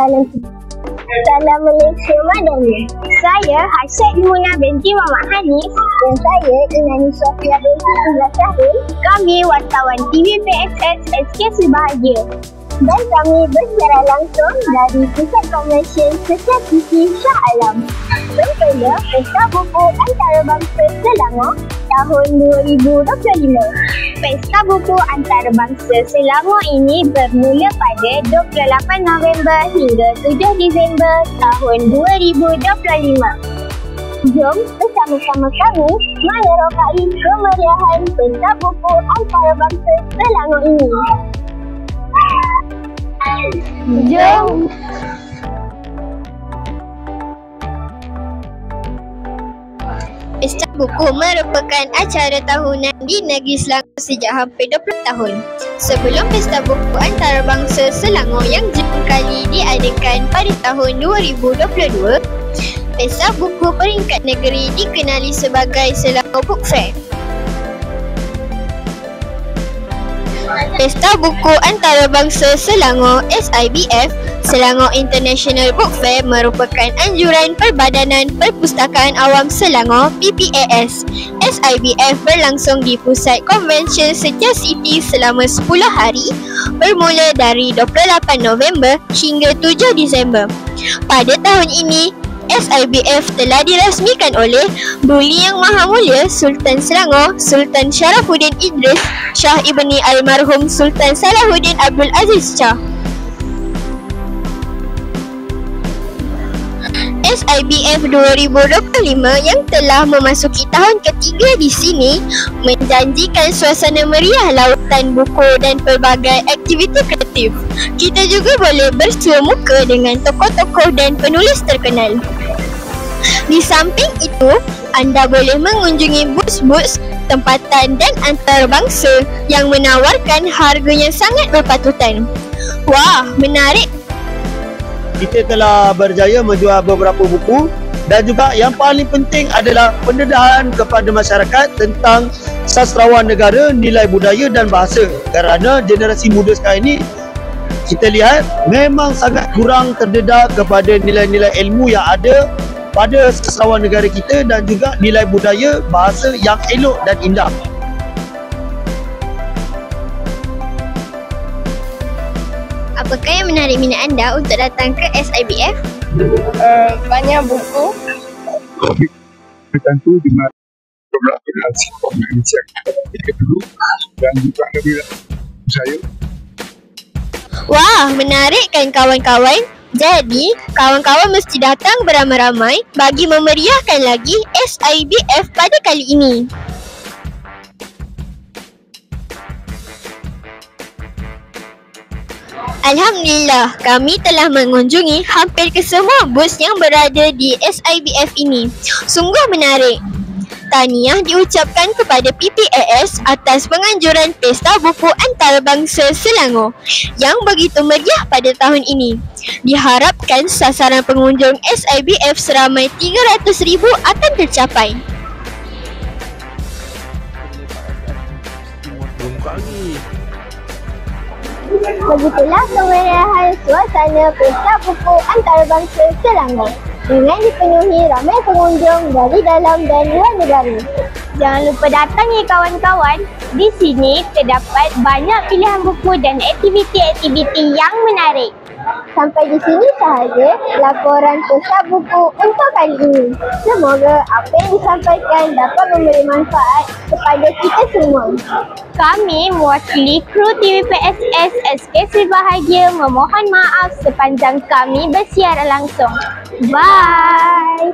salam. Salam Malaysia Madani. Saya Hashad Muna binti Muhammad Hanif dan saya Inani Sofia binti Indra Syahrin. Kami wartawan TVPSS SKC Bahagia. Dan kami bersiaran langsung dari Pusat Konvensyen Setiap Sisi Shah Alam. Sempena Pesta Buku Antarabangsa Selangor tahun 2025. Pesta Buku Antarabangsa Selangor ini bermula pada 28 November hingga 7 Disember tahun 2025. Jom bersama-sama kami menerokai kemeriahan Pesta Buku Antarabangsa Selangor ini. Jom. Pesta Buku merupakan acara tahunan di Negeri Selangor sejak hampir 20 tahun. Sebelum Pesta Buku Antarabangsa Selangor yang jika kali diadakan pada tahun 2022, Pesta Buku peringkat negeri dikenali sebagai Selangor Book Fair. Pesta Buku Antarabangsa Selangor SIBF Selangor International Book Fair merupakan anjuran Perbadanan Perpustakaan Awam Selangor PPAS. SIBF berlangsung di Pusat Konvensyen Setia City selama 10 hari bermula dari 28 November hingga 7 Disember. Pada tahun ini, SIBF telah dirasmikan oleh Duli Yang Maha Mulia Sultan Selangor Sultan Sharafuddin Idris Shah Ibni Almarhum Sultan Salahuddin Abdul Aziz Shah. SIBF 2025 yang telah memasuki tahun ketiga di sini menjanjikan suasana meriah lautan buku dan pelbagai aktiviti kreatif. Kita juga boleh bersua muka dengan tokoh-tokoh dan penulis terkenal. Di samping itu, anda boleh mengunjungi boots-boots tempatan dan antarabangsa yang menawarkan harga yang sangat berpatutan. Wah, menarik! Kita telah berjaya menjual beberapa buku dan juga yang paling penting adalah pendedahan kepada masyarakat tentang sastrawan negara, nilai budaya dan bahasa. Kerana generasi muda sekarang ini kita lihat memang sangat kurang terdedah kepada nilai-nilai ilmu yang ada pada sastrawan negara kita dan juga nilai budaya bahasa yang elok dan indah. Apakah yang menarik minat anda untuk datang ke SIBF? Banyak buku. Tentu dengan berlaku Malaysia dulu dan juga lebih saya. Wah, menarik kan kawan-kawan? Jadi, kawan-kawan mesti datang beramai-ramai bagi memeriahkan lagi SIBF pada kali ini. Alhamdulillah, kami telah mengunjungi hampir ke semua booth yang berada di SIBF ini. Sungguh menarik. Tahniah diucapkan kepada PPAS atas penganjuran Pesta Buku Antarabangsa Selangor yang begitu meriah pada tahun ini. Diharapkan sasaran pengunjung SIBF seramai 300,000 akan tercapai. Begitulah kemeriahan suasana Pesta Buku Antarabangsa Selangor dengan dipenuhi ramai pengunjung dari dalam dan luar negara. Jangan lupa datang ya kawan-kawan. Di sini terdapat banyak pilihan buku dan aktiviti-aktiviti yang menarik. Sampai di sini sahaja laporan Pesta Buku untuk kali ini. Semoga apa yang disampaikan dapat memberi manfaat kepada kita semua. Kami mewakili kru TVPSS SKC Bahagia memohon maaf sepanjang kami bersiaran langsung. Bye.